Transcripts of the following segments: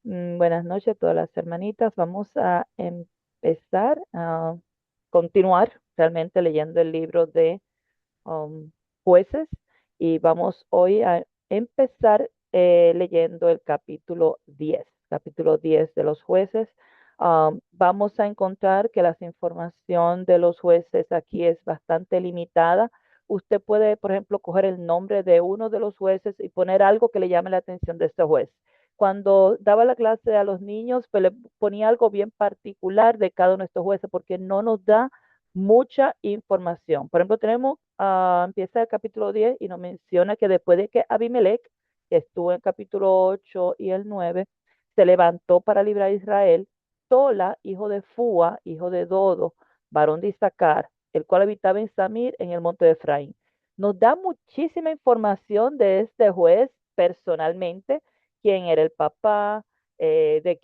Buenas noches a todas las hermanitas. Vamos a empezar a continuar realmente leyendo el libro de um, Jueces y vamos hoy a empezar leyendo el capítulo 10 de los Jueces. Vamos a encontrar que la información de los jueces aquí es bastante limitada. Usted puede, por ejemplo, coger el nombre de uno de los jueces y poner algo que le llame la atención de este juez. Cuando daba la clase a los niños, pues le ponía algo bien particular de cada uno de estos jueces porque no nos da mucha información. Por ejemplo, empieza el capítulo 10 y nos menciona que después de que Abimelech, que estuvo en el capítulo 8 y el 9, se levantó para librar a Israel, Tola, hijo de Fua, hijo de Dodo, varón de Isaacar, el cual habitaba en Samir, en el monte de Efraín. Nos da muchísima información de este juez personalmente, quién era el papá, de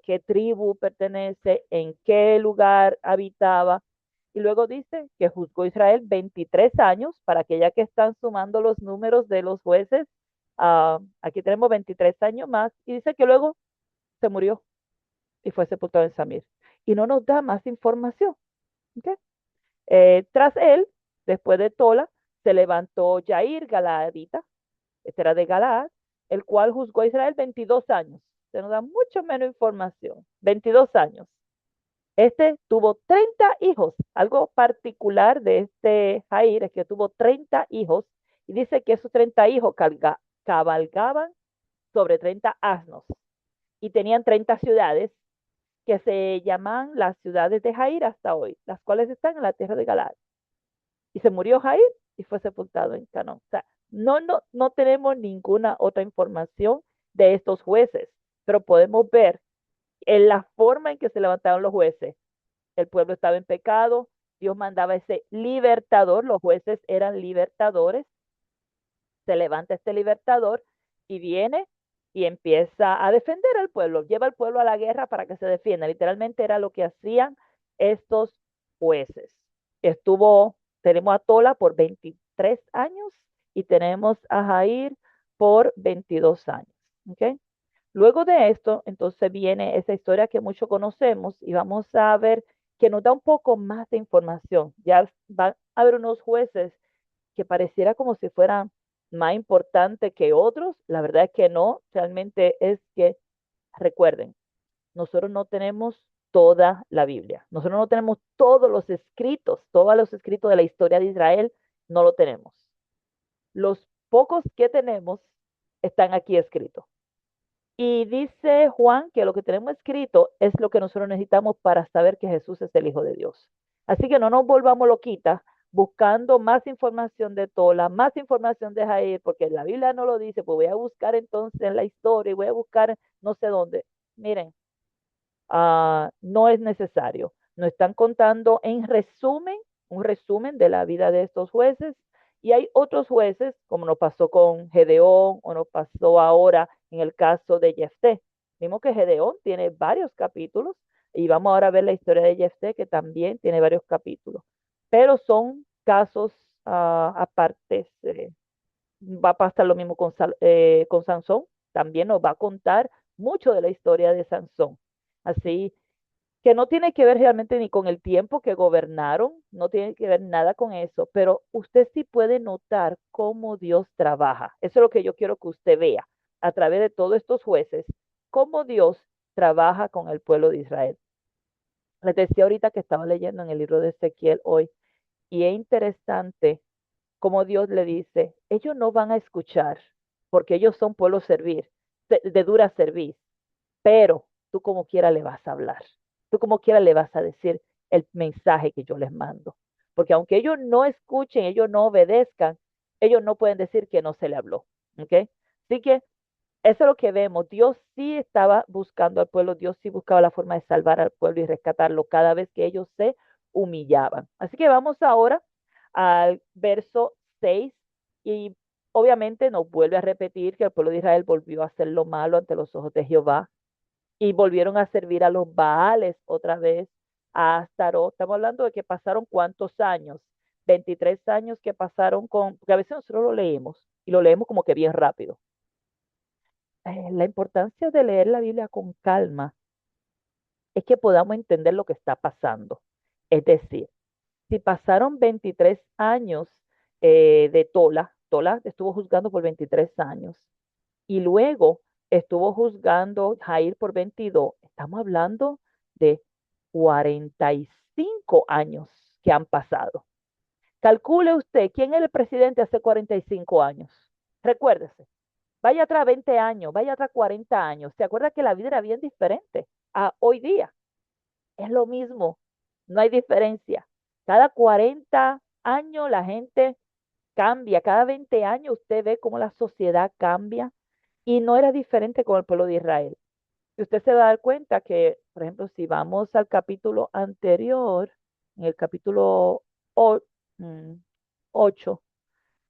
qué tribu pertenece, en qué lugar habitaba. Y luego dice que juzgó Israel 23 años, para aquella que están sumando los números de los jueces, aquí tenemos 23 años más, y dice que luego se murió y fue sepultado en Samir. Y no nos da más información. ¿Okay? Tras él, después de Tola, se levantó Jair Galaadita, este era de Galaad, el cual juzgó a Israel 22 años. Se nos da mucho menos información. 22 años. Este tuvo 30 hijos. Algo particular de este Jair es que tuvo 30 hijos y dice que esos 30 hijos cabalgaban sobre 30 asnos y tenían 30 ciudades que se llaman las ciudades de Jair hasta hoy, las cuales están en la tierra de Galaad. Y se murió Jair y fue sepultado en Canaán. O sea, no tenemos ninguna otra información de estos jueces, pero podemos ver en la forma en que se levantaron los jueces. El pueblo estaba en pecado, Dios mandaba ese libertador, los jueces eran libertadores, se levanta este libertador y viene y empieza a defender al pueblo, lleva al pueblo a la guerra para que se defienda. Literalmente era lo que hacían estos jueces. Tenemos a Tola por 23 años y tenemos a Jair por 22 años. ¿Okay? Luego de esto, entonces viene esa historia que muchos conocemos y vamos a ver que nos da un poco más de información. Ya van a haber unos jueces que pareciera como si fueran más importantes que otros. La verdad es que no, realmente es que, recuerden, nosotros no tenemos toda la Biblia, nosotros no tenemos todos los escritos de la historia de Israel, no lo tenemos. Los pocos que tenemos están aquí escritos. Y dice Juan que lo que tenemos escrito es lo que nosotros necesitamos para saber que Jesús es el Hijo de Dios. Así que no nos volvamos loquitas buscando más información de Tola, más información de Jair, porque la Biblia no lo dice, pues voy a buscar entonces en la historia y voy a buscar no sé dónde. Miren, no es necesario. Nos están contando en resumen, un resumen de la vida de estos jueces. Y hay otros jueces, como nos pasó con Gedeón o nos pasó ahora en el caso de Jefté. Vimos que Gedeón tiene varios capítulos y vamos ahora a ver la historia de Jefté, que también tiene varios capítulos. Pero son casos apartes. Va a pasar lo mismo con Sansón. También nos va a contar mucho de la historia de Sansón. Así que no tiene que ver realmente ni con el tiempo que gobernaron, no tiene que ver nada con eso, pero usted sí puede notar cómo Dios trabaja. Eso es lo que yo quiero que usted vea a través de todos estos jueces, cómo Dios trabaja con el pueblo de Israel. Les decía ahorita que estaba leyendo en el libro de Ezequiel hoy, y es interesante cómo Dios le dice, ellos no van a escuchar, porque ellos son pueblo servir, de dura servir, pero tú como quiera le vas a hablar, tú como quiera le vas a decir el mensaje que yo les mando, porque aunque ellos no escuchen, ellos no obedezcan, ellos no pueden decir que no se le habló, ¿ok? Así que eso es lo que vemos, Dios sí estaba buscando al pueblo, Dios sí buscaba la forma de salvar al pueblo y rescatarlo cada vez que ellos se humillaban. Así que vamos ahora al verso 6 y obviamente nos vuelve a repetir que el pueblo de Israel volvió a hacer lo malo ante los ojos de Jehová y volvieron a servir a los Baales otra vez, a Astarot. Estamos hablando de que pasaron cuántos años, 23 años que pasaron porque a veces nosotros lo leemos y lo leemos como que bien rápido. la importancia de leer la Biblia con calma es que podamos entender lo que está pasando. Es decir, si pasaron 23 años de Tola estuvo juzgando por 23 años y luego estuvo juzgando Jair por 22, estamos hablando de 45 años que han pasado. Calcule usted quién es el presidente hace 45 años. Recuérdese, vaya atrás 20 años, vaya atrás 40 años. ¿Se acuerda que la vida era bien diferente a hoy día? Es lo mismo, no hay diferencia. Cada 40 años la gente cambia, cada 20 años usted ve cómo la sociedad cambia y no era diferente con el pueblo de Israel. Y usted se va a dar cuenta que, por ejemplo, si vamos al capítulo anterior, en el capítulo 8,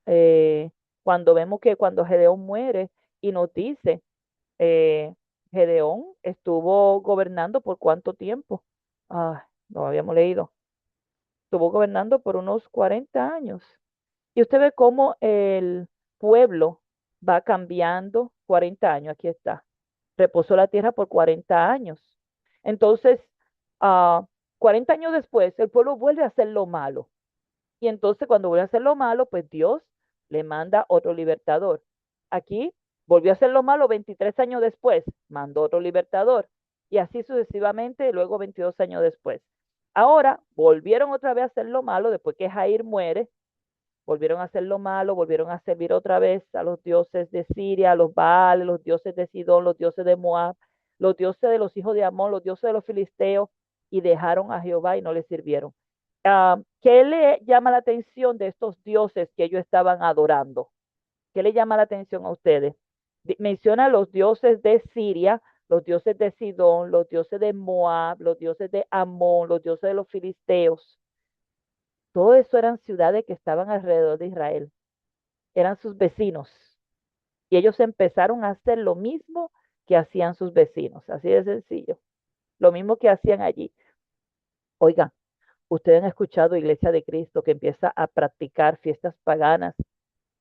eh, cuando vemos que cuando Gedeón muere y nos dice, eh, Gedeón estuvo gobernando por cuánto tiempo. Ah, lo habíamos leído. Estuvo gobernando por unos 40 años. Y usted ve cómo el pueblo va cambiando 40 años. Aquí está. Reposó la tierra por 40 años. Entonces, 40 años después, el pueblo vuelve a hacer lo malo. Y entonces cuando vuelve a hacer lo malo, pues Dios le manda otro libertador. Aquí volvió a hacer lo malo 23 años después, mandó otro libertador. Y así sucesivamente, luego 22 años después. Ahora volvieron otra vez a hacer lo malo después que Jair muere, volvieron a hacer lo malo, volvieron a servir otra vez a los dioses de Siria, a los Baales, los dioses de Sidón, los dioses de Moab, los dioses de los hijos de Amón, los dioses de los filisteos, y dejaron a Jehová y no le sirvieron. ¿Qué le llama la atención de estos dioses que ellos estaban adorando? ¿Qué le llama la atención a ustedes? Menciona los dioses de Siria, los dioses de Sidón, los dioses de Moab, los dioses de Amón, los dioses de los filisteos. Todo eso eran ciudades que estaban alrededor de Israel, eran sus vecinos. Y ellos empezaron a hacer lo mismo que hacían sus vecinos, así de sencillo, lo mismo que hacían allí. Oigan, ustedes han escuchado Iglesia de Cristo que empieza a practicar fiestas paganas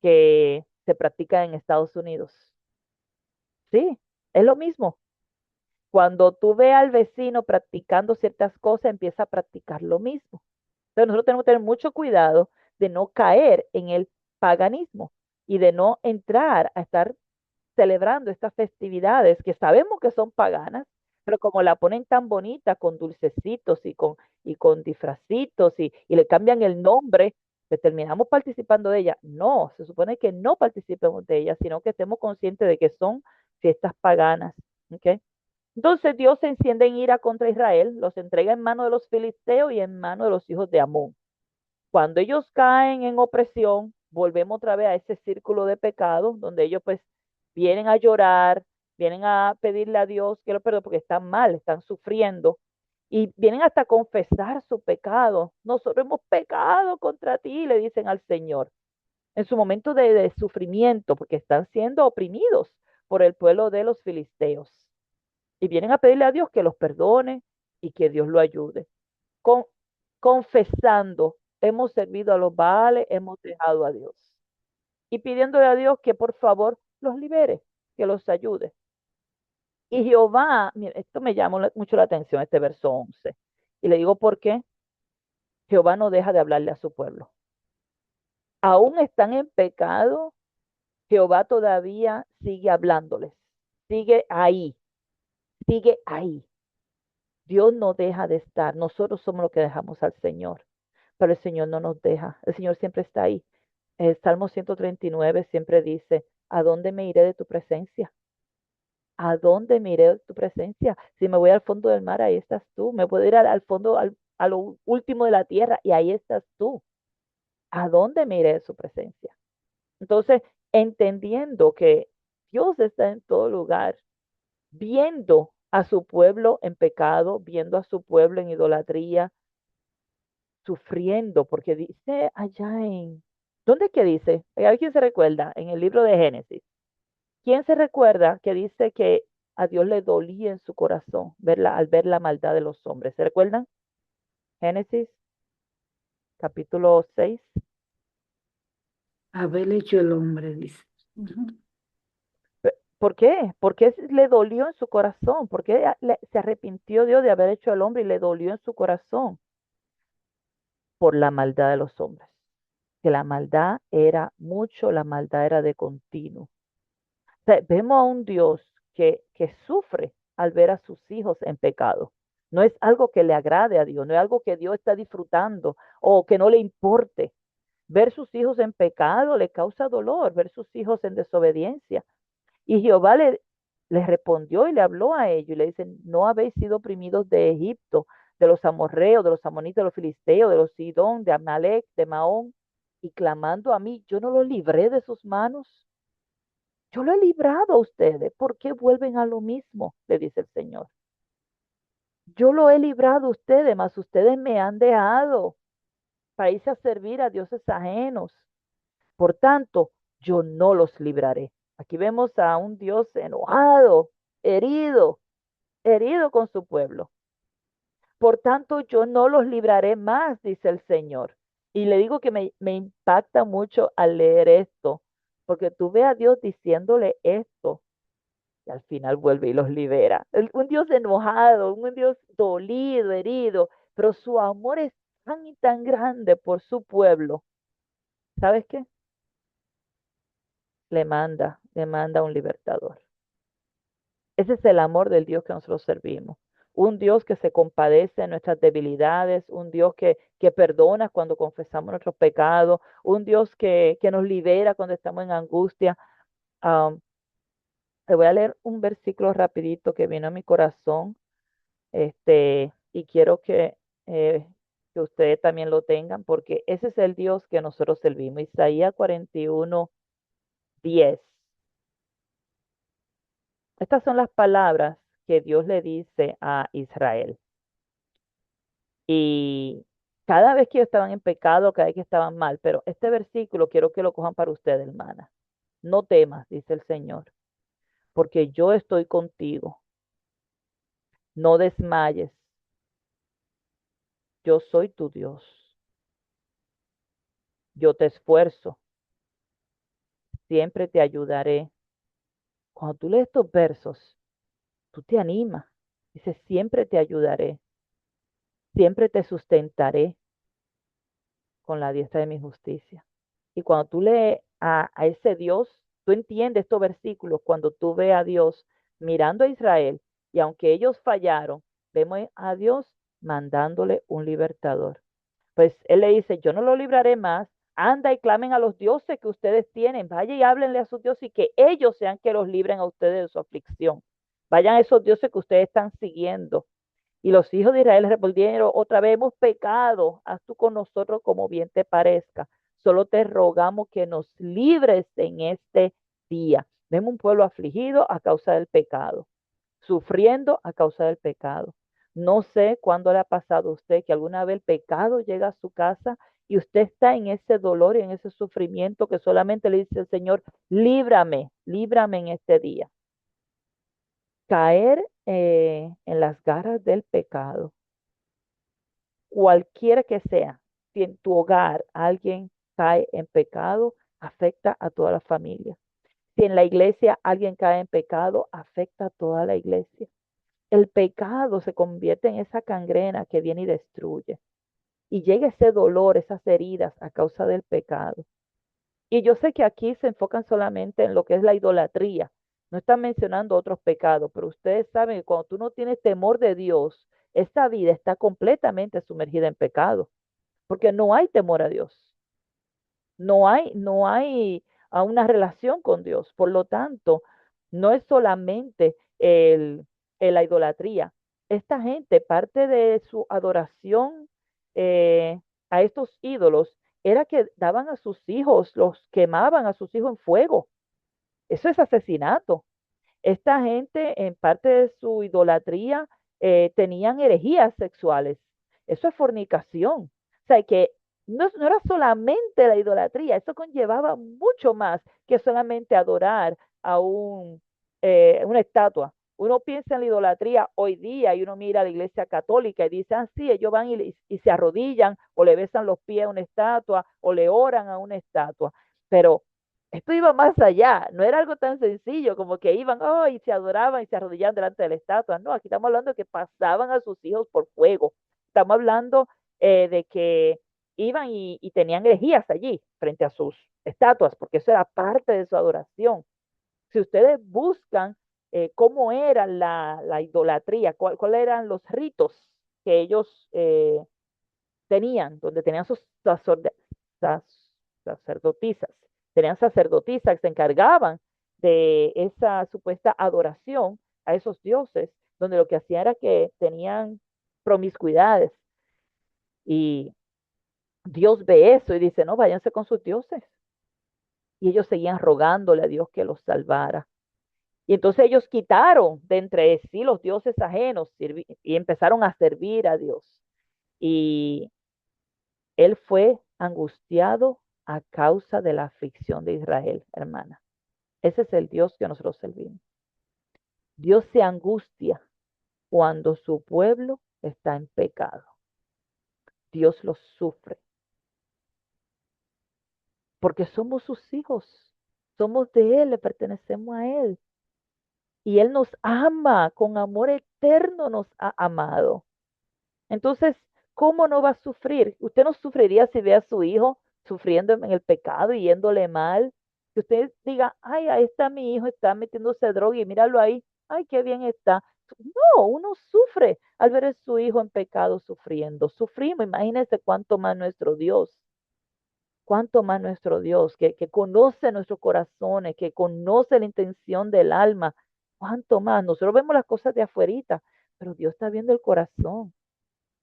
que se practican en Estados Unidos. Sí, es lo mismo. Cuando tú ves al vecino practicando ciertas cosas, empieza a practicar lo mismo. Entonces nosotros tenemos que tener mucho cuidado de no caer en el paganismo y de no entrar a estar celebrando estas festividades que sabemos que son paganas, pero como la ponen tan bonita con dulcecitos y con disfracitos y le cambian el nombre, que terminamos participando de ella. No, se supone que no participemos de ella, sino que estemos conscientes de que son fiestas paganas. ¿Ok? Entonces Dios se enciende en ira contra Israel, los entrega en manos de los filisteos y en manos de los hijos de Amón. Cuando ellos caen en opresión, volvemos otra vez a ese círculo de pecado, donde ellos pues vienen a llorar, vienen a pedirle a Dios que lo perdone porque están mal, están sufriendo y vienen hasta a confesar su pecado. Nosotros hemos pecado contra ti, le dicen al Señor en su momento de sufrimiento, porque están siendo oprimidos por el pueblo de los filisteos. Y vienen a pedirle a Dios que los perdone y que Dios lo ayude. Con, confesando, hemos servido a los Baales, hemos dejado a Dios. Y pidiéndole a Dios que por favor los libere, que los ayude. Y Jehová, mira, esto me llamó mucho la atención, este verso 11. Y le digo por qué. Jehová no deja de hablarle a su pueblo. Aún están en pecado, Jehová todavía sigue hablándoles. Sigue ahí, sigue ahí. Dios no deja de estar. Nosotros somos los que dejamos al Señor, pero el Señor no nos deja. El Señor siempre está ahí. El Salmo 139 siempre dice, ¿a dónde me iré de tu presencia? ¿A dónde me iré de tu presencia? Si me voy al fondo del mar, ahí estás tú. Me puedo ir al fondo, a lo último de la tierra, y ahí estás tú. ¿A dónde me iré de su presencia? Entonces, entendiendo que Dios está en todo lugar, viendo a su pueblo en pecado, viendo a su pueblo en idolatría, sufriendo, porque dice allá ¿dónde es que dice? ¿Alguien se recuerda? En el libro de Génesis. ¿Quién se recuerda que dice que a Dios le dolía en su corazón al ver la maldad de los hombres? ¿Se recuerdan? Génesis, capítulo 6. Haber hecho el hombre, dice. Ujú. ¿Por qué? Porque le dolió en su corazón, porque se arrepintió Dios de haber hecho al hombre y le dolió en su corazón por la maldad de los hombres. Que la maldad era mucho, la maldad era de continuo. O sea, vemos a un Dios que sufre al ver a sus hijos en pecado. No es algo que le agrade a Dios, no es algo que Dios está disfrutando o que no le importe. Ver sus hijos en pecado le causa dolor, ver sus hijos en desobediencia. Y Jehová le respondió y le habló a ellos y le dice, no habéis sido oprimidos de Egipto, de los amorreos, de los amonitas, de los filisteos, de los sidón, de Amalek, de Maón, y clamando a mí, yo no los libré de sus manos. Yo lo he librado a ustedes. ¿Por qué vuelven a lo mismo? Le dice el Señor. Yo lo he librado a ustedes, mas ustedes me han dejado para irse a servir a dioses ajenos. Por tanto, yo no los libraré. Aquí vemos a un Dios enojado, herido, herido con su pueblo. Por tanto, yo no los libraré más, dice el Señor. Y le digo que me impacta mucho al leer esto, porque tú ves a Dios diciéndole esto y al final vuelve y los libera. Un Dios enojado, un Dios dolido, herido, pero su amor es tan y tan grande por su pueblo. ¿Sabes qué? Le manda un libertador. Ese es el amor del Dios que nosotros servimos. Un Dios que se compadece de nuestras debilidades, un Dios que perdona cuando confesamos nuestros pecados, un Dios que nos libera cuando estamos en angustia. Um, Te voy a leer un versículo rapidito que vino a mi corazón, y quiero que ustedes también lo tengan, porque ese es el Dios que nosotros servimos. Isaías 41:10. Estas son las palabras que Dios le dice a Israel. Y cada vez que ellos estaban en pecado, cada vez que estaban mal, pero este versículo quiero que lo cojan para ustedes, hermana. No temas, dice el Señor, porque yo estoy contigo. No desmayes, yo soy tu Dios. Yo te esfuerzo, siempre te ayudaré. Cuando tú lees estos versos, tú te animas. Dice, siempre te ayudaré, siempre te sustentaré con la diestra de mi justicia. Y cuando tú lees a ese Dios, tú entiendes estos versículos cuando tú ves a Dios mirando a Israel y aunque ellos fallaron, vemos a Dios mandándole un libertador. Pues él le dice, yo no lo libraré más, anda y clamen a los dioses que ustedes tienen, vaya y háblenle a sus dioses y que ellos sean que los libren a ustedes de su aflicción. Vayan a esos dioses que ustedes están siguiendo. Y los hijos de Israel respondieron, otra vez hemos pecado, haz tú con nosotros como bien te parezca. Solo te rogamos que nos libres en este día. Vemos un pueblo afligido a causa del pecado, sufriendo a causa del pecado. No sé cuándo le ha pasado a usted que alguna vez el pecado llega a su casa y usted está en ese dolor y en ese sufrimiento que solamente le dice el Señor, líbrame, líbrame en este día. Caer en las garras del pecado, cualquiera que sea, si en tu hogar alguien cae en pecado, afecta a toda la familia. Si en la iglesia alguien cae en pecado, afecta a toda la iglesia. El pecado se convierte en esa cangrena que viene y destruye. Y llega ese dolor, esas heridas a causa del pecado. Y yo sé que aquí se enfocan solamente en lo que es la idolatría. No están mencionando otros pecados, pero ustedes saben que cuando tú no tienes temor de Dios, esta vida está completamente sumergida en pecado, porque no hay temor a Dios. No hay a una relación con Dios. Por lo tanto, no es solamente la idolatría. Esta gente, parte de su adoración eh, a estos ídolos, era que daban a sus hijos, los quemaban a sus hijos en fuego. Eso es asesinato. Esta gente, en parte de su idolatría, tenían herejías sexuales. Eso es fornicación. O sea, que no era solamente la idolatría, eso conllevaba mucho más que solamente adorar a una estatua. Uno piensa en la idolatría hoy día y uno mira a la iglesia católica y dice, ah, sí, ellos van y se arrodillan o le besan los pies a una estatua o le oran a una estatua. Pero Esto iba más allá, no era algo tan sencillo como que iban, oh, y se adoraban y se arrodillaban delante de la estatua. No, aquí estamos hablando de que pasaban a sus hijos por fuego. Estamos hablando de que iban y tenían herejías allí frente a sus estatuas, porque eso era parte de su adoración. Si ustedes buscan cómo era la idolatría, cuáles eran los ritos que ellos tenían, donde tenían sus sacerdotisas, tenían sacerdotisas que se encargaban de esa supuesta adoración a esos dioses, donde lo que hacían era que tenían promiscuidades y Dios ve eso y dice, no, váyanse con sus dioses. Y ellos seguían rogándole a Dios que los salvara. Y entonces ellos quitaron de entre sí los dioses ajenos y empezaron a servir a Dios. Y él fue angustiado a causa de la aflicción de Israel, hermana. Ese es el Dios que nosotros servimos. Dios se angustia cuando su pueblo está en pecado. Dios lo sufre porque somos sus hijos. Somos de Él, le pertenecemos a Él. Y Él nos ama, con amor eterno nos ha amado. Entonces, ¿cómo no va a sufrir? Usted no sufriría si ve a su hijo sufriendo en el pecado y yéndole mal. Que usted diga, ay, ahí está mi hijo, está metiéndose droga y míralo ahí, ay, qué bien está. No, uno sufre al ver a su hijo en pecado sufriendo. Sufrimos, imagínese cuánto más nuestro Dios, cuánto más nuestro Dios, que conoce nuestros corazones, que conoce la intención del alma. Cuánto más. Nosotros vemos las cosas de afuerita, pero Dios está viendo el corazón.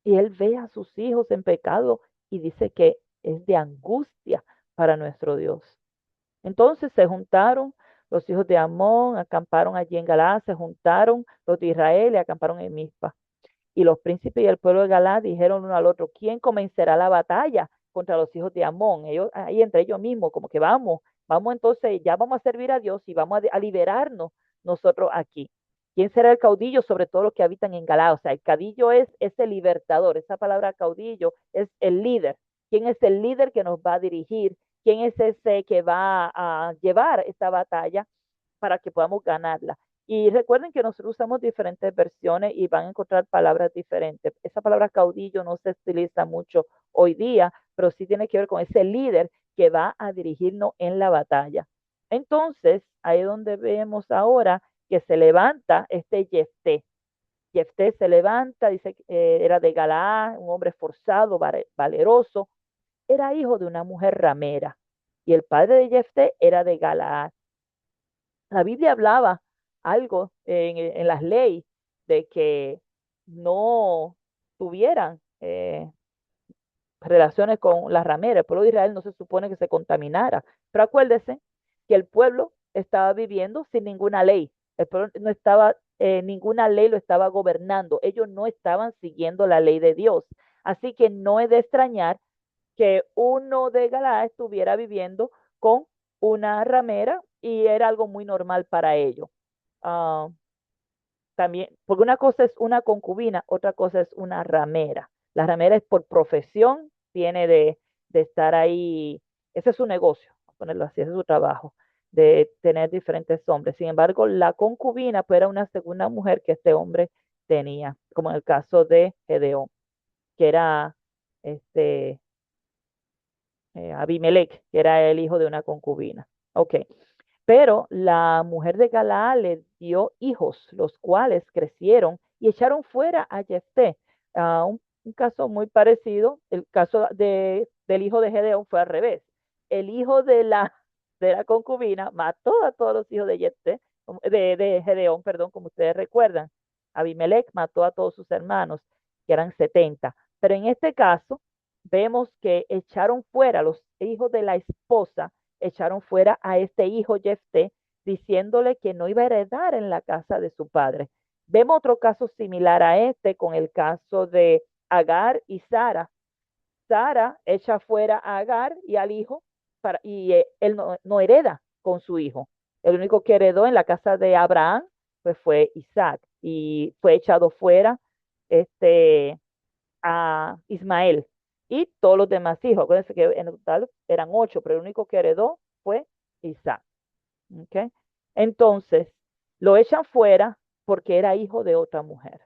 Y él ve a sus hijos en pecado y dice que es de angustia para nuestro Dios. Entonces se juntaron los hijos de Amón, acamparon allí en Galaad, se juntaron los de Israel y acamparon en Mizpa. Y los príncipes y el pueblo de Galaad dijeron uno al otro, ¿quién comenzará la batalla contra los hijos de Amón? Ellos, ahí entre ellos mismos, como que vamos entonces, ya vamos a servir a Dios y vamos a liberarnos nosotros aquí. ¿Quién será el caudillo sobre todos los que habitan en Galaad? O sea, el caudillo es ese libertador. Esa palabra caudillo es el líder. ¿Quién es el líder que nos va a dirigir? ¿Quién es ese que va a llevar esta batalla para que podamos ganarla? Y recuerden que nosotros usamos diferentes versiones y van a encontrar palabras diferentes. Esa palabra caudillo no se utiliza mucho hoy día, pero sí tiene que ver con ese líder que va a dirigirnos en la batalla. Entonces, ahí es donde vemos ahora que se levanta este Jefté. Jefté se levanta, dice que era de Galaad, un hombre esforzado, valeroso, era hijo de una mujer ramera. Y el padre de Jefté era de Galaad. La Biblia hablaba algo en las leyes de que no tuvieran relaciones con las rameras. El pueblo de Israel no se supone que se contaminara. Pero acuérdese que el pueblo estaba viviendo sin ninguna ley. El pueblo no estaba, ninguna ley lo estaba gobernando. Ellos no estaban siguiendo la ley de Dios. Así que no es de extrañar que uno de Galaad estuviera viviendo con una ramera y era algo muy normal para ellos. Uh, también, porque una cosa es una concubina, otra cosa es una ramera. La ramera es por profesión, tiene de estar ahí, ese es su negocio, a ponerlo así, ese es su trabajo, de tener diferentes hombres. Sin embargo, la concubina pues, era una segunda mujer que este hombre tenía, como en el caso de Gedeón, que era este, Abimelech, que era el hijo de una concubina. Ok, pero la mujer de Galaad le dio hijos, los cuales crecieron y echaron fuera a Jefté. Un caso muy parecido, el caso del hijo de Gedeón fue al revés. El hijo de la concubina mató a todos los hijos de Jefté, de Gedeón, perdón, como ustedes recuerdan. Abimelech mató a todos sus hermanos, que eran 70. Pero en este caso, vemos que echaron fuera a los hijos de la esposa, echaron fuera a este hijo Jefté, diciéndole que no iba a heredar en la casa de su padre. Vemos otro caso similar a este con el caso de Agar y Sara. Sara echa fuera a Agar y al hijo y él no hereda con su hijo. El único que heredó en la casa de Abraham pues fue Isaac y fue echado fuera este, a Ismael y todos los demás hijos. Acuérdense que en total eran 8, pero el único que heredó fue Isaac. ¿Ok? Entonces, lo echan fuera porque era hijo de otra mujer.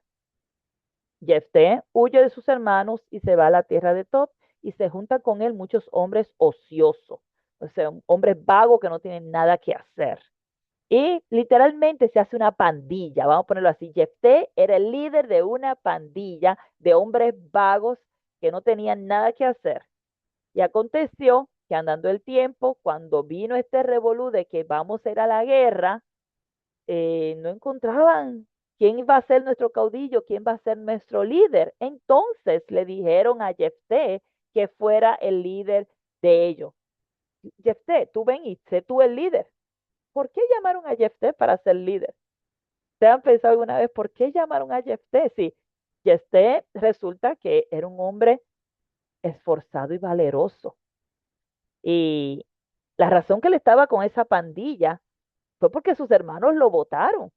Jefté huye de sus hermanos y se va a la tierra de Tob y se juntan con él muchos hombres ociosos, o sea, hombres vagos que no tienen nada que hacer. Y literalmente se hace una pandilla, vamos a ponerlo así. Jefté era el líder de una pandilla de hombres vagos que no tenían nada que hacer. Y aconteció que andando el tiempo, cuando vino este revolú de que vamos a ir a la guerra, no encontraban quién iba a ser nuestro caudillo, quién va a ser nuestro líder. Entonces le dijeron a Jefté que fuera el líder de ellos. Jefté, tú ven y sé tú el líder. ¿Por qué llamaron a Jefté para ser líder? ¿Te han pensado alguna vez por qué llamaron a Jefté? Sí, Jefté resulta que era un hombre esforzado y valeroso. Y la razón que él estaba con esa pandilla fue porque sus hermanos lo votaron.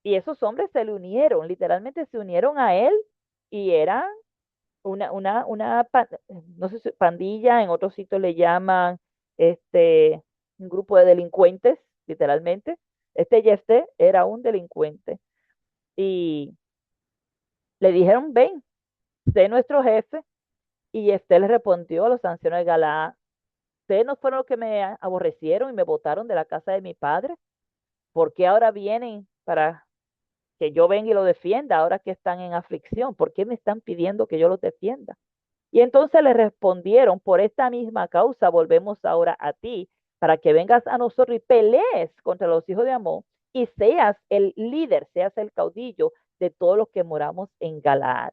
Y esos hombres se le unieron, literalmente se unieron a él y eran no sé si pandilla, en otros sitios le llaman este, un grupo de delincuentes, literalmente. Este Jefté era un delincuente. Y le dijeron, ven, sé nuestro jefe. Y Jefté le respondió a los ancianos de Galaad, ustedes no fueron los que me aborrecieron y me botaron de la casa de mi padre. ¿Por qué ahora vienen para que yo venga y lo defienda ahora que están en aflicción? ¿Por qué me están pidiendo que yo los defienda? Y entonces le respondieron, por esta misma causa volvemos ahora a ti, para que vengas a nosotros y pelees contra los hijos de Amón y seas el líder, seas el caudillo de todos los que moramos en Galaad.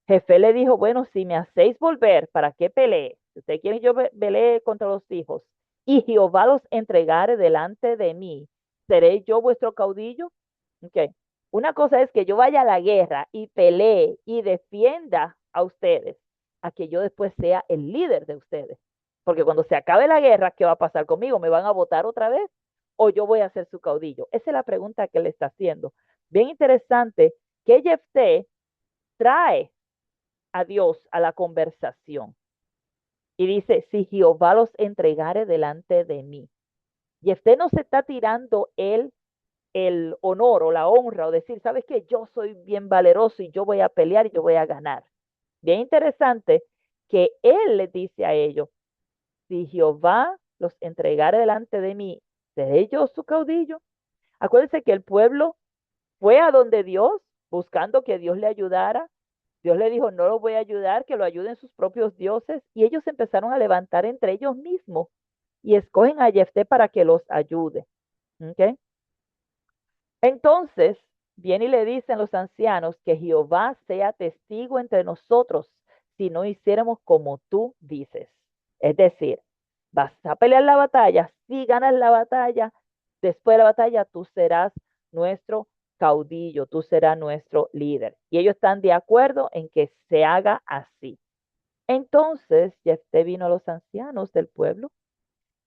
Jefe le dijo, bueno, si me hacéis volver, ¿para qué pelee? Si usted quiere que yo pelee contra los hijos y Jehová los entregare delante de mí, ¿seré yo vuestro caudillo? Okay. Una cosa es que yo vaya a la guerra y pelee y defienda a ustedes, a que yo después sea el líder de ustedes. Porque cuando se acabe la guerra, ¿qué va a pasar conmigo? ¿Me van a votar otra vez? ¿O yo voy a ser su caudillo? Esa es la pregunta que él está haciendo. Bien interesante que Jefté trae a Dios a la conversación. Y dice, si Jehová los entregare delante de mí. Y usted no se está tirando el honor o la honra o decir, ¿sabes qué? Yo soy bien valeroso y yo voy a pelear y yo voy a ganar. Bien interesante que él les dice a ellos, si Jehová los entregare delante de mí, ¿seré yo su caudillo? Acuérdense que el pueblo fue a donde Dios buscando que Dios le ayudara. Dios le dijo, no lo voy a ayudar, que lo ayuden sus propios dioses. Y ellos empezaron a levantar entre ellos mismos y escogen a Jefté para que los ayude. ¿Okay? Entonces, viene y le dicen los ancianos que Jehová sea testigo entre nosotros si no hiciéramos como tú dices. Es decir, vas a pelear la batalla, si ganas la batalla, después de la batalla tú serás nuestro caudillo, tú serás nuestro líder. Y ellos están de acuerdo en que se haga así. Entonces, Jefté vino a los ancianos del pueblo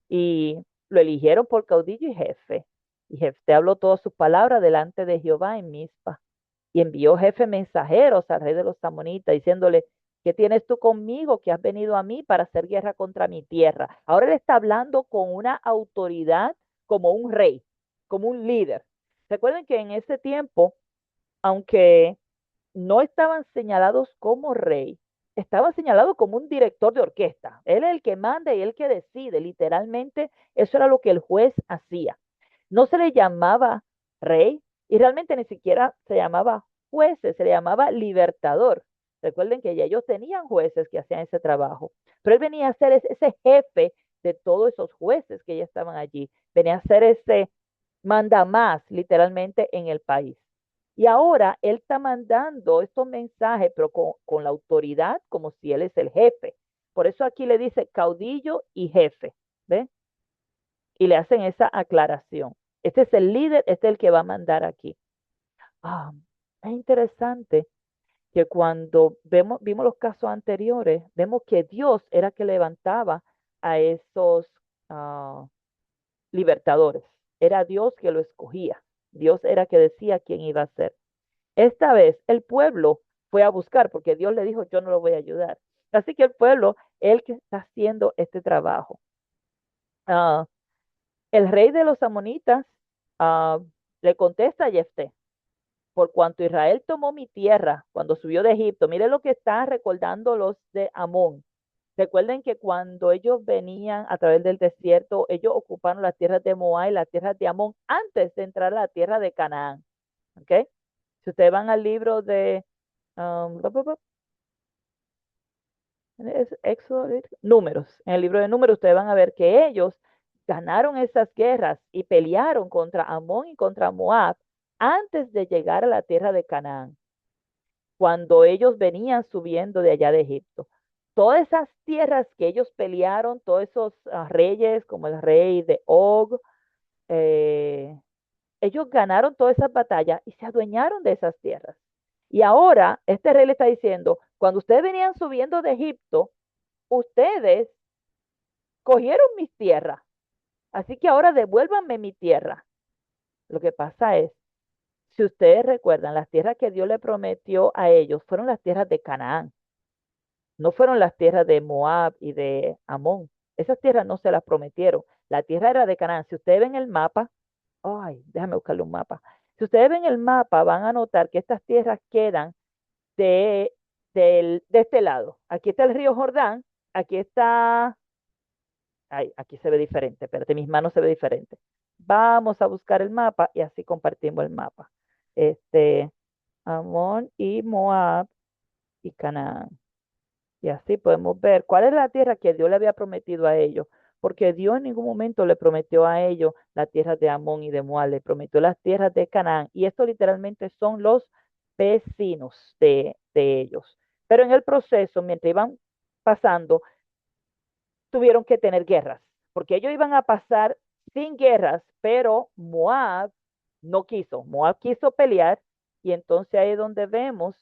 y lo eligieron por caudillo y jefe. Y Jefté habló todas sus palabras delante de Jehová en Mizpa. Y envió jefe mensajeros al rey de los amonitas, diciéndole, ¿qué tienes tú conmigo que has venido a mí para hacer guerra contra mi tierra? Ahora él está hablando con una autoridad como un rey, como un líder. Recuerden que en ese tiempo, aunque no estaban señalados como rey, estaban señalados como un director de orquesta. Él es el que manda y el que decide. Literalmente, eso era lo que el juez hacía. No se le llamaba rey y realmente ni siquiera se llamaba jueces, se le llamaba libertador. Recuerden que ya ellos tenían jueces que hacían ese trabajo, pero él venía a ser ese jefe de todos esos jueces que ya estaban allí. Venía a ser ese manda más literalmente en el país. Y ahora él está mandando estos mensajes, pero con la autoridad como si él es el jefe. Por eso aquí le dice caudillo y jefe, ¿ve? Y le hacen esa aclaración. Este es el líder, este es el que va a mandar aquí. Ah, es interesante que cuando vimos los casos anteriores, vemos que Dios era que levantaba a esos ah, libertadores. Era Dios que lo escogía. Dios era que decía quién iba a ser. Esta vez el pueblo fue a buscar porque Dios le dijo, yo no lo voy a ayudar. Así que el pueblo, el que está haciendo este trabajo. Ah, el rey de los amonitas ah, le contesta a Jefté, por cuanto Israel tomó mi tierra cuando subió de Egipto. Mire lo que están recordando los de Amón. Recuerden que cuando ellos venían a través del desierto, ellos ocuparon las tierras de Moab y las tierras de Amón antes de entrar a la tierra de Canaán. ¿Ok? Si ustedes van al libro de Éxodo, Números, en el libro de Números, ustedes van a ver que ellos ganaron esas guerras y pelearon contra Amón y contra Moab antes de llegar a la tierra de Canaán, cuando ellos venían subiendo de allá de Egipto. Todas esas tierras que ellos pelearon, todos esos reyes, como el rey de Og, eh, ellos ganaron todas esas batallas y se adueñaron de esas tierras. Y ahora este rey le está diciendo, cuando ustedes venían subiendo de Egipto, ustedes cogieron mis tierras, así que ahora devuélvanme mi tierra. Lo que pasa es, si ustedes recuerdan, las tierras que Dios le prometió a ellos fueron las tierras de Canaán, no fueron las tierras de Moab y de Amón. Esas tierras no se las prometieron. La tierra era de Canaán. Si ustedes ven el mapa, ay, déjame buscarle un mapa. Si ustedes ven el mapa, van a notar que estas tierras quedan de, de este lado. Aquí está el río Jordán, aquí está, ay, aquí se ve diferente, espérate, mis manos se ve diferente. Vamos a buscar el mapa y así compartimos el mapa. Este, Amón y Moab y Canaán. Y así podemos ver cuál es la tierra que Dios le había prometido a ellos, porque Dios en ningún momento le prometió a ellos las tierras de Amón y de Moab, le prometió las tierras de Canaán, y esto literalmente son los vecinos de ellos. Pero en el proceso, mientras iban pasando, tuvieron que tener guerras, porque ellos iban a pasar sin guerras, pero Moab no quiso. Moab quiso pelear y entonces ahí es donde vemos,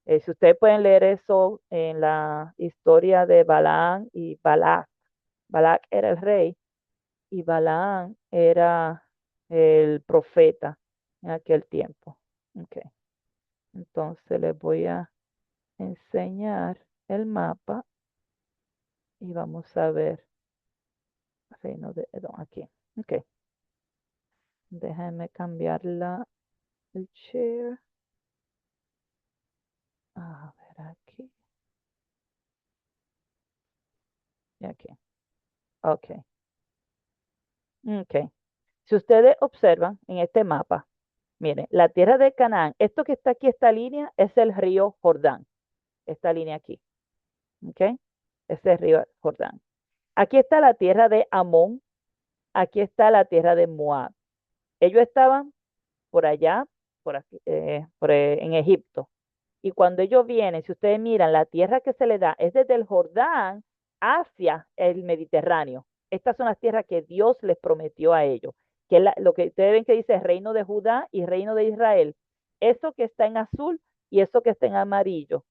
si ustedes pueden leer eso en la historia de Balaam y Balac. Balac era el rey y Balaam era el profeta en aquel tiempo. Okay. Entonces les voy a enseñar el mapa y vamos a ver reino de Edom aquí. Ok, déjenme cambiar el share. A ver aquí. Y aquí. Ok. Ok. Si ustedes observan en este mapa, miren, la tierra de Canaán, esto que está aquí, esta línea, es el río Jordán. Esta línea aquí. Ok. Ese es el río Jordán. Aquí está la tierra de Amón. Aquí está la tierra de Moab. Ellos estaban por allá, por aquí, en Egipto. Y cuando ellos vienen, si ustedes miran, la tierra que se le da es desde el Jordán hacia el Mediterráneo. Estas son las tierras que Dios les prometió a ellos. Que es lo que ustedes ven que dice reino de Judá y reino de Israel. Eso que está en azul y eso que está en amarillo.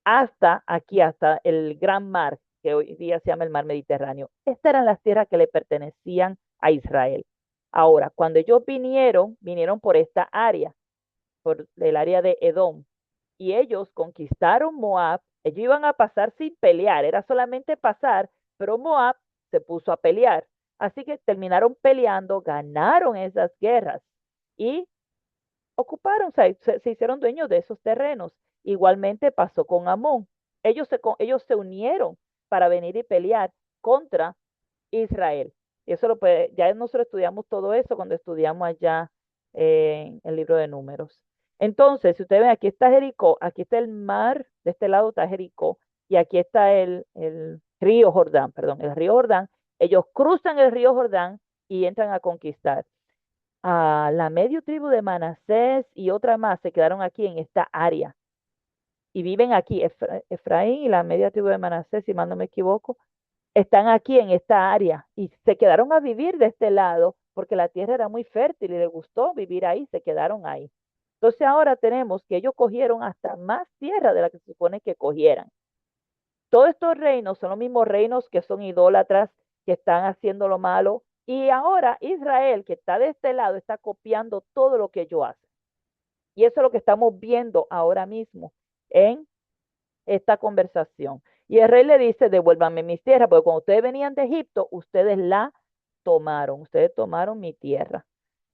Hasta aquí, hasta el gran mar, que hoy día se llama el mar Mediterráneo. Estas eran las tierras que le pertenecían a Israel. Ahora, cuando ellos vinieron por esta área, por el área de Edom, y ellos conquistaron Moab. Ellos iban a pasar sin pelear, era solamente pasar, pero Moab se puso a pelear. Así que terminaron peleando, ganaron esas guerras y ocuparon, o sea, se hicieron dueños de esos terrenos. Igualmente pasó con Amón. Ellos se unieron para venir y pelear contra Israel. Y eso ya nosotros estudiamos todo eso cuando estudiamos allá en el libro de Números. Entonces, si ustedes ven, aquí está Jericó, aquí está el mar, de este lado está Jericó, y aquí está el río Jordán, perdón, el río Jordán. Ellos cruzan el río Jordán y entran a conquistar. A la medio tribu de Manasés y otra más se quedaron aquí en esta área y viven aquí. Efraín y la media tribu de Manasés, si mal no me equivoco, están aquí en esta área y se quedaron a vivir de este lado porque la tierra era muy fértil y les gustó vivir ahí, se quedaron ahí. Entonces ahora tenemos que ellos cogieron hasta más tierra de la que se supone que cogieran. Todos estos reinos son los mismos reinos que son idólatras, que están haciendo lo malo. Y ahora Israel, que está de este lado, está copiando todo lo que ellos hacen. Y eso es lo que estamos viendo ahora mismo en esta conversación. Y el rey le dice, devuélvanme mis tierras, porque cuando ustedes venían de Egipto, ustedes la ustedes tomaron mi tierra.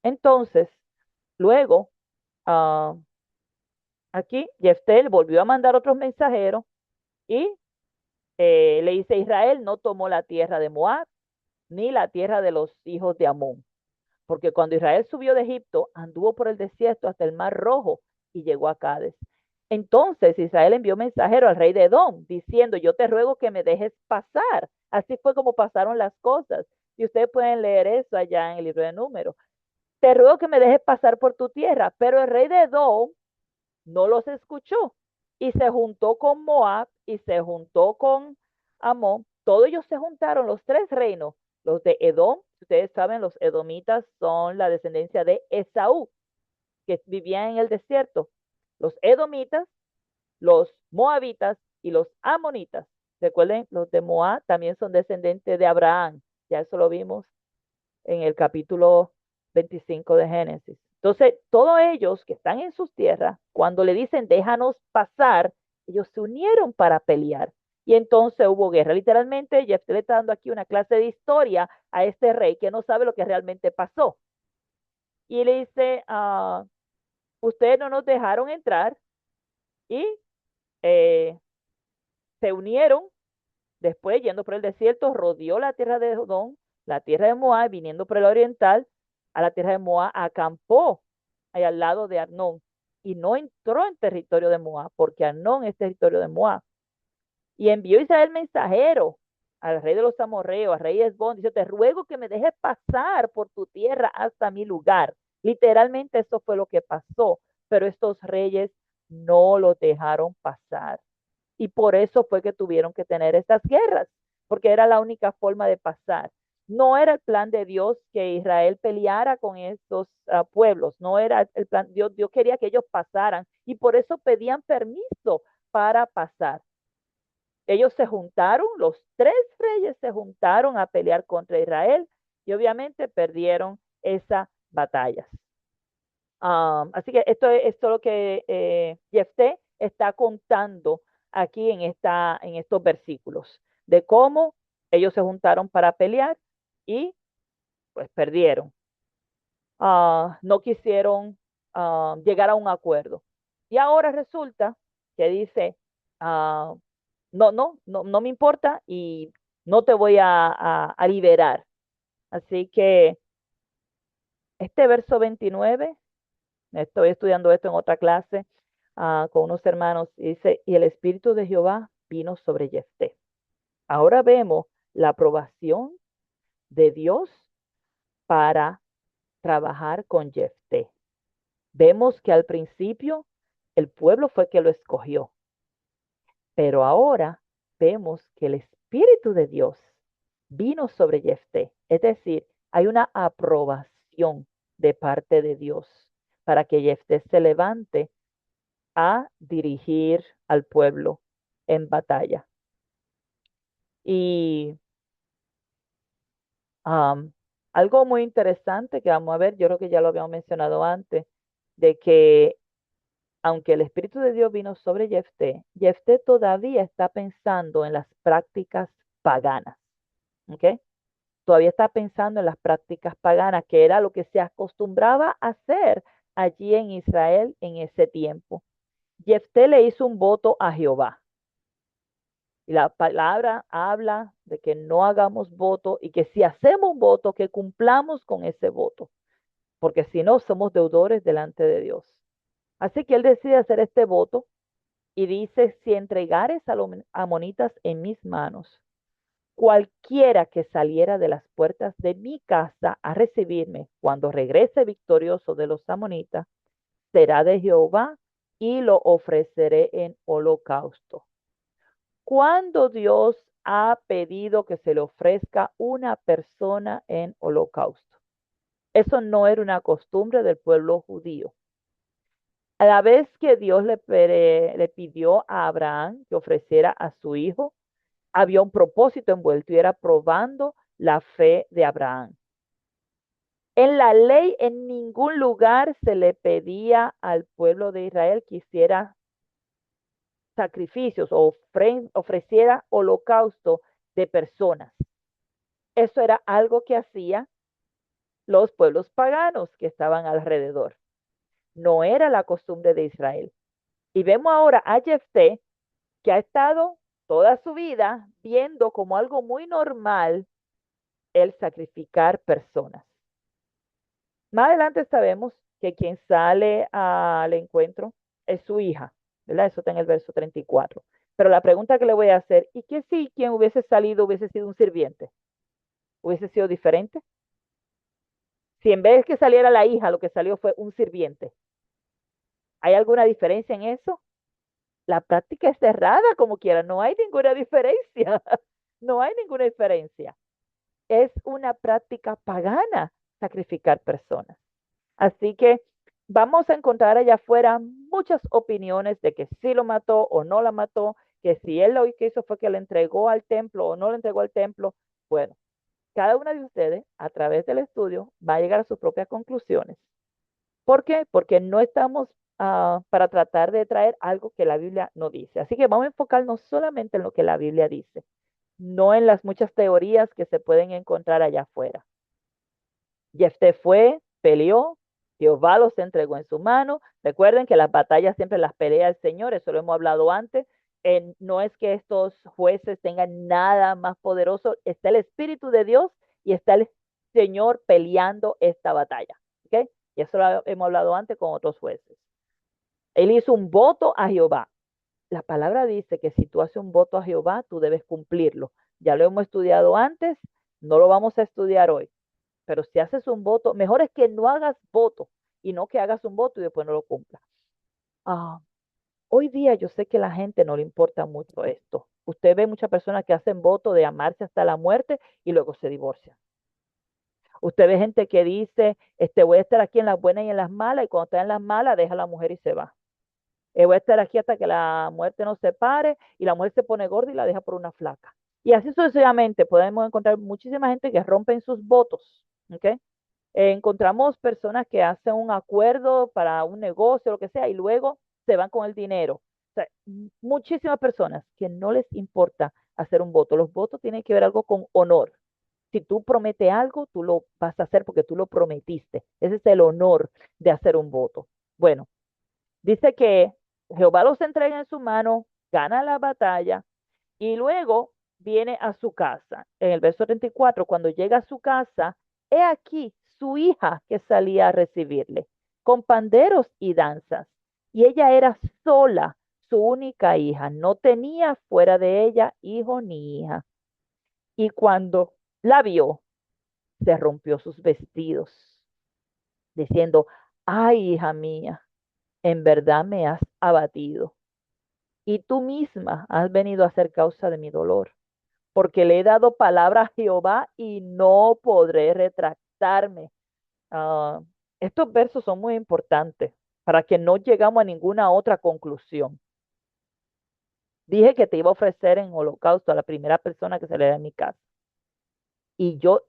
Entonces, luego, ah, aquí Jefté volvió a mandar otros mensajeros y le dice, Israel no tomó la tierra de Moab ni la tierra de los hijos de Amón, porque cuando Israel subió de Egipto, anduvo por el desierto hasta el Mar Rojo y llegó a Cades. Entonces Israel envió mensajero al rey de Edom, diciendo, yo te ruego que me dejes pasar. Así fue como pasaron las cosas. Y ustedes pueden leer eso allá en el libro de Números. Te ruego que me dejes pasar por tu tierra. Pero el rey de Edom no los escuchó y se juntó con Moab y se juntó con Amón. Todos ellos se juntaron, los tres reinos, los de Edom. Ustedes saben, los edomitas son la descendencia de Esaú, que vivían en el desierto. Los edomitas, los moabitas y los amonitas. Recuerden, los de Moab también son descendientes de Abraham. Ya eso lo vimos en el capítulo 25 de Génesis. Entonces, todos ellos que están en sus tierras, cuando le dicen déjanos pasar, ellos se unieron para pelear. Y entonces hubo guerra. Literalmente, Jefté le está dando aquí una clase de historia a este rey que no sabe lo que realmente pasó. Y le dice, ustedes no nos dejaron entrar y eh, se unieron. Después, yendo por el desierto, rodeó la tierra de Edom, la tierra de Moab, viniendo por el oriental a la tierra de Moab, acampó ahí al lado de Arnón y no entró en territorio de Moab, porque Arnón es territorio de Moab. Y envió Israel mensajero al rey de los amorreos, al rey Esbón, dice, te ruego que me dejes pasar por tu tierra hasta mi lugar. Literalmente eso fue lo que pasó, pero estos reyes no lo dejaron pasar. Y por eso fue que tuvieron que tener estas guerras, porque era la única forma de pasar. No era el plan de Dios que Israel peleara con estos pueblos, no era el plan, Dios quería que ellos pasaran y por eso pedían permiso para pasar. Ellos se juntaron, los tres reyes se juntaron a pelear contra Israel y obviamente perdieron esas batallas. Así que esto es lo que Jefté está contando aquí en estos versículos, de cómo ellos se juntaron para pelear y pues perdieron. No quisieron llegar a un acuerdo. Y ahora resulta que dice, ah, no me importa y no te voy a liberar. Así que este verso 29, estoy estudiando esto en otra clase con unos hermanos, y dice, y el Espíritu de Jehová vino sobre Jefté. Ahora vemos la aprobación de Dios para trabajar con Jefté. Vemos que al principio el pueblo fue que lo escogió, pero ahora vemos que el Espíritu de Dios vino sobre Jefté. Es decir, hay una aprobación de parte de Dios para que Jefté se levante a dirigir al pueblo en batalla. Y um, algo muy interesante que vamos a ver, yo creo que ya lo habíamos mencionado antes, de que aunque el Espíritu de Dios vino sobre Jefté, Jefté todavía está pensando en las prácticas paganas. ¿Ok? Todavía está pensando en las prácticas paganas, que era lo que se acostumbraba a hacer allí en Israel en ese tiempo. Jefté le hizo un voto a Jehová. Y la palabra habla de que no hagamos voto y que si hacemos un voto, que cumplamos con ese voto, porque si no, somos deudores delante de Dios. Así que él decide hacer este voto y dice, si entregares a los amonitas en mis manos, cualquiera que saliera de las puertas de mi casa a recibirme cuando regrese victorioso de los amonitas, será de Jehová y lo ofreceré en holocausto. Cuando Dios ha pedido que se le ofrezca una persona en holocausto. Eso no era una costumbre del pueblo judío. A la vez que Dios le pidió a Abraham que ofreciera a su hijo, había un propósito envuelto y era probando la fe de Abraham. En la ley, en ningún lugar se le pedía al pueblo de Israel que hiciera sacrificios o ofreciera holocausto de personas. Eso era algo que hacían los pueblos paganos que estaban alrededor. No era la costumbre de Israel. Y vemos ahora a Jefté, que ha estado toda su vida viendo como algo muy normal el sacrificar personas. Más adelante sabemos que quien sale al encuentro es su hija, ¿verdad? Eso está en el verso 34. Pero la pregunta que le voy a hacer, ¿y qué si quien hubiese salido hubiese sido un sirviente? ¿Hubiese sido diferente? Si en vez que saliera la hija, lo que salió fue un sirviente, ¿hay alguna diferencia en eso? La práctica es cerrada como quiera, no hay ninguna diferencia, no hay ninguna diferencia. Es una práctica pagana sacrificar personas. Así que vamos a encontrar allá afuera muchas opiniones de que sí lo mató o no la mató, que si él lo que hizo fue que le entregó al templo o no le entregó al templo. Bueno, cada una de ustedes a través del estudio va a llegar a sus propias conclusiones. ¿Por qué? Porque no estamos para tratar de traer algo que la Biblia no dice. Así que vamos a enfocarnos solamente en lo que la Biblia dice, no en las muchas teorías que se pueden encontrar allá afuera. Jefté fue, peleó, Jehová los entregó en su mano. Recuerden que las batallas siempre las pelea el Señor, eso lo hemos hablado antes. No es que estos jueces tengan nada más poderoso, está el Espíritu de Dios y está el Señor peleando esta batalla. ¿Ok? Y eso lo hemos hablado antes con otros jueces. Él hizo un voto a Jehová. La palabra dice que si tú haces un voto a Jehová, tú debes cumplirlo. Ya lo hemos estudiado antes, no lo vamos a estudiar hoy. Pero si haces un voto, mejor es que no hagas voto y no que hagas un voto y después no lo cumplas. Ah, hoy día yo sé que a la gente no le importa mucho esto. Usted ve muchas personas que hacen voto de amarse hasta la muerte y luego se divorcian. Usted ve gente que dice, voy a estar aquí en las buenas y en las malas, y cuando está en las malas deja a la mujer y se va. Voy a estar aquí hasta que la muerte nos separe y la mujer se pone gorda y la deja por una flaca. Y así sucesivamente podemos encontrar muchísima gente que rompen sus votos. ¿Okay? Encontramos personas que hacen un acuerdo para un negocio, lo que sea, y luego se van con el dinero. O sea, muchísimas personas que no les importa hacer un voto. Los votos tienen que ver algo con honor. Si tú prometes algo, tú lo vas a hacer porque tú lo prometiste. Ese es el honor de hacer un voto. Bueno, dice que Jehová los entrega en su mano, gana la batalla y luego viene a su casa. En el verso 34, cuando llega a su casa, he aquí su hija que salía a recibirle, con panderos y danzas. Y ella era sola, su única hija. No tenía fuera de ella hijo ni hija. Y cuando la vio, se rompió sus vestidos, diciendo, ay, hija mía, en verdad me has abatido. Y tú misma has venido a ser causa de mi dolor, porque le he dado palabra a Jehová y no podré retractarme. Ah, estos versos son muy importantes para que no llegamos a ninguna otra conclusión. Dije que te iba a ofrecer en holocausto a la primera persona que se le dé en mi casa. Y yo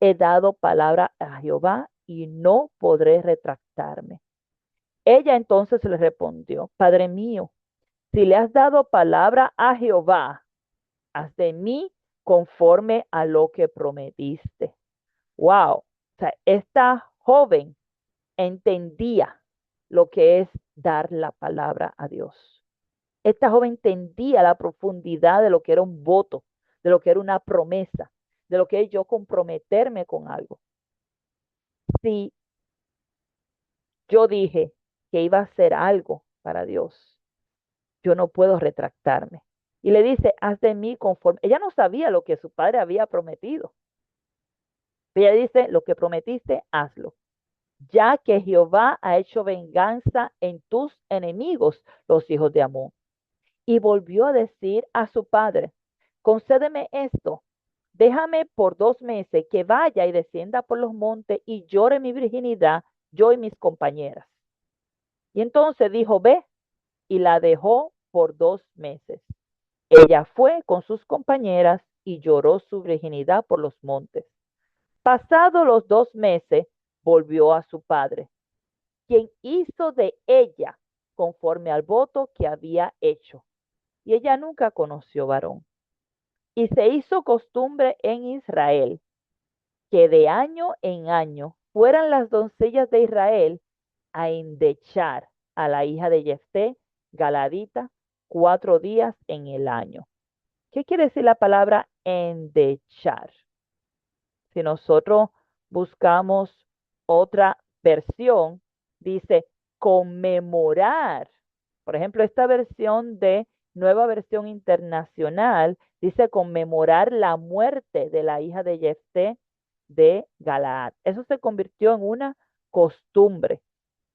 he dado palabra a Jehová y no podré retractarme. Ella entonces le respondió, Padre mío, si le has dado palabra a Jehová, haz de mí conforme a lo que prometiste. Wow. O sea, esta joven entendía lo que es dar la palabra a Dios. Esta joven entendía la profundidad de lo que era un voto, de lo que era una promesa, de lo que es yo comprometerme con algo. Si yo dije que iba a hacer algo para Dios, yo no puedo retractarme. Y le dice, haz de mí conforme. Ella no sabía lo que su padre había prometido. Ella dice, lo que prometiste, hazlo. Ya que Jehová ha hecho venganza en tus enemigos, los hijos de Amón. Y volvió a decir a su padre, concédeme esto, déjame por 2 meses que vaya y descienda por los montes y llore mi virginidad, yo y mis compañeras. Y entonces dijo, ve, y la dejó por 2 meses. Ella fue con sus compañeras y lloró su virginidad por los montes. Pasados los 2 meses, volvió a su padre, quien hizo de ella conforme al voto que había hecho. Y ella nunca conoció varón. Y se hizo costumbre en Israel que de año en año fueran las doncellas de Israel a endechar a la hija de Jefté, Galadita, 4 días en el año. ¿Qué quiere decir la palabra endechar? Si nosotros buscamos otra versión, dice conmemorar. Por ejemplo, esta versión de Nueva Versión Internacional dice conmemorar la muerte de la hija de Jefté de Galaad. Eso se convirtió en una costumbre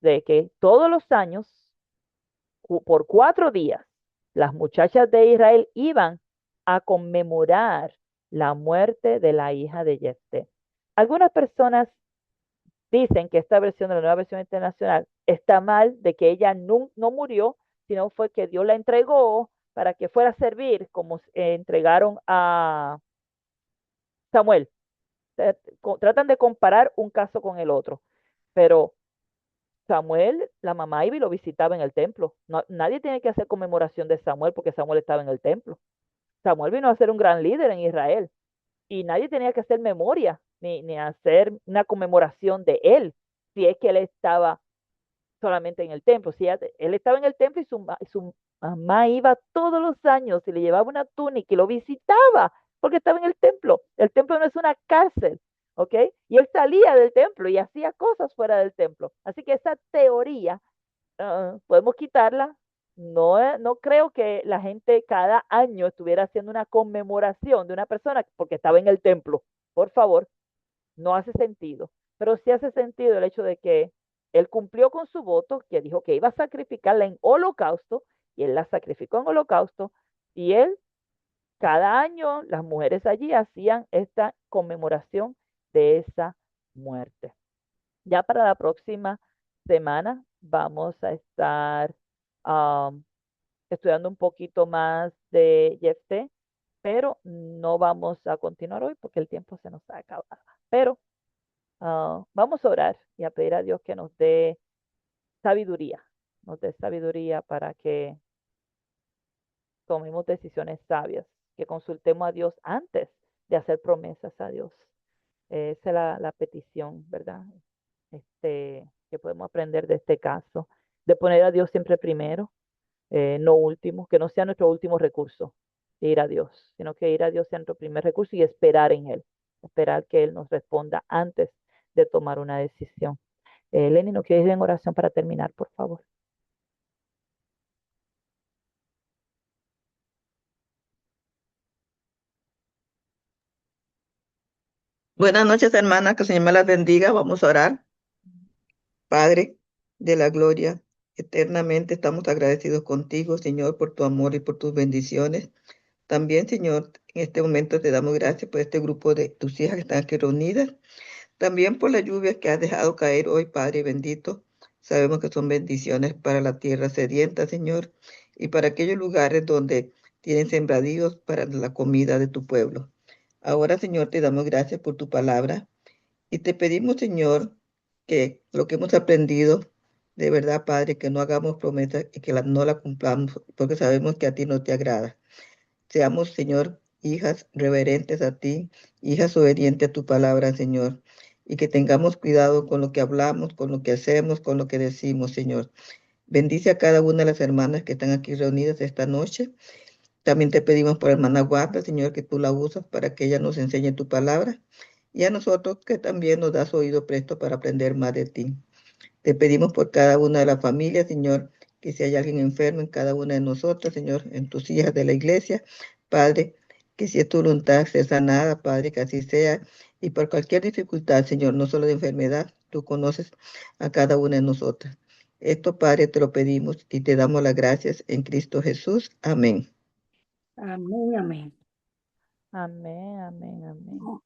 de que todos los años, por 4 días, las muchachas de Israel iban a conmemorar la muerte de la hija de Jefté. Algunas personas dicen que esta versión de la Nueva Versión Internacional está mal, de que ella no murió, sino fue que Dios la entregó para que fuera a servir como entregaron a Samuel. Tratan de comparar un caso con el otro, pero Samuel, la mamá iba y lo visitaba en el templo. No, nadie tiene que hacer conmemoración de Samuel porque Samuel estaba en el templo. Samuel vino a ser un gran líder en Israel y nadie tenía que hacer memoria ni hacer una conmemoración de él, si es que él estaba solamente en el templo. Si él estaba en el templo y su mamá iba todos los años y le llevaba una túnica y lo visitaba porque estaba en el templo. El templo no es una cárcel, ¿ok? Y él salía del templo y hacía cosas fuera del templo. Así que esa teoría podemos quitarla. No, no creo que la gente cada año estuviera haciendo una conmemoración de una persona porque estaba en el templo. Por favor, no hace sentido. Pero sí hace sentido el hecho de que él cumplió con su voto, que dijo que iba a sacrificarla en holocausto, y él la sacrificó en holocausto, y él, cada año, las mujeres allí hacían esta conmemoración de esa muerte. Ya para la próxima semana vamos a estar um, estudiando un poquito más de Jefté, pero no vamos a continuar hoy porque el tiempo se nos ha acabado. Pero vamos a orar y a pedir a Dios que nos dé sabiduría para que tomemos decisiones sabias, que consultemos a Dios antes de hacer promesas a Dios. Esa es la petición, ¿verdad? Que podemos aprender de este caso, de poner a Dios siempre primero, no último, que no sea nuestro último recurso, ir a Dios, sino que ir a Dios sea nuestro primer recurso y esperar en Él, esperar que Él nos responda antes de tomar una decisión. Lenny, ¿no quieres ir en oración para terminar, por favor? Buenas noches, hermanas, que el Señor me las bendiga. Vamos a orar. Padre de la gloria, eternamente estamos agradecidos contigo, Señor, por tu amor y por tus bendiciones. También, Señor, en este momento te damos gracias por este grupo de tus hijas que están aquí reunidas. También por las lluvias que has dejado caer hoy, Padre bendito. Sabemos que son bendiciones para la tierra sedienta, Señor, y para aquellos lugares donde tienen sembradíos para la comida de tu pueblo. Ahora, Señor, te damos gracias por tu palabra. Y te pedimos, Señor, que lo que hemos aprendido, de verdad, Padre, que no hagamos promesas y que no la cumplamos, porque sabemos que a ti no te agrada. Seamos, Señor, hijas reverentes a ti, hijas obedientes a tu palabra, Señor, y que tengamos cuidado con lo que hablamos, con lo que hacemos, con lo que decimos, Señor. Bendice a cada una de las hermanas que están aquí reunidas esta noche. También te pedimos por hermana Guarda, Señor, que tú la usas para que ella nos enseñe tu palabra y a nosotros que también nos das oído presto para aprender más de ti. Te pedimos por cada una de las familias, Señor, que si hay alguien enfermo en cada una de nosotros, Señor, en tus hijas de la iglesia, Padre, que si es tu voluntad sea sanada, Padre, que así sea. Y por cualquier dificultad, Señor, no solo de enfermedad, tú conoces a cada una de nosotras. Esto, Padre, te lo pedimos y te damos las gracias en Cristo Jesús. Amén. Amén, amén. Amén, amén, amén.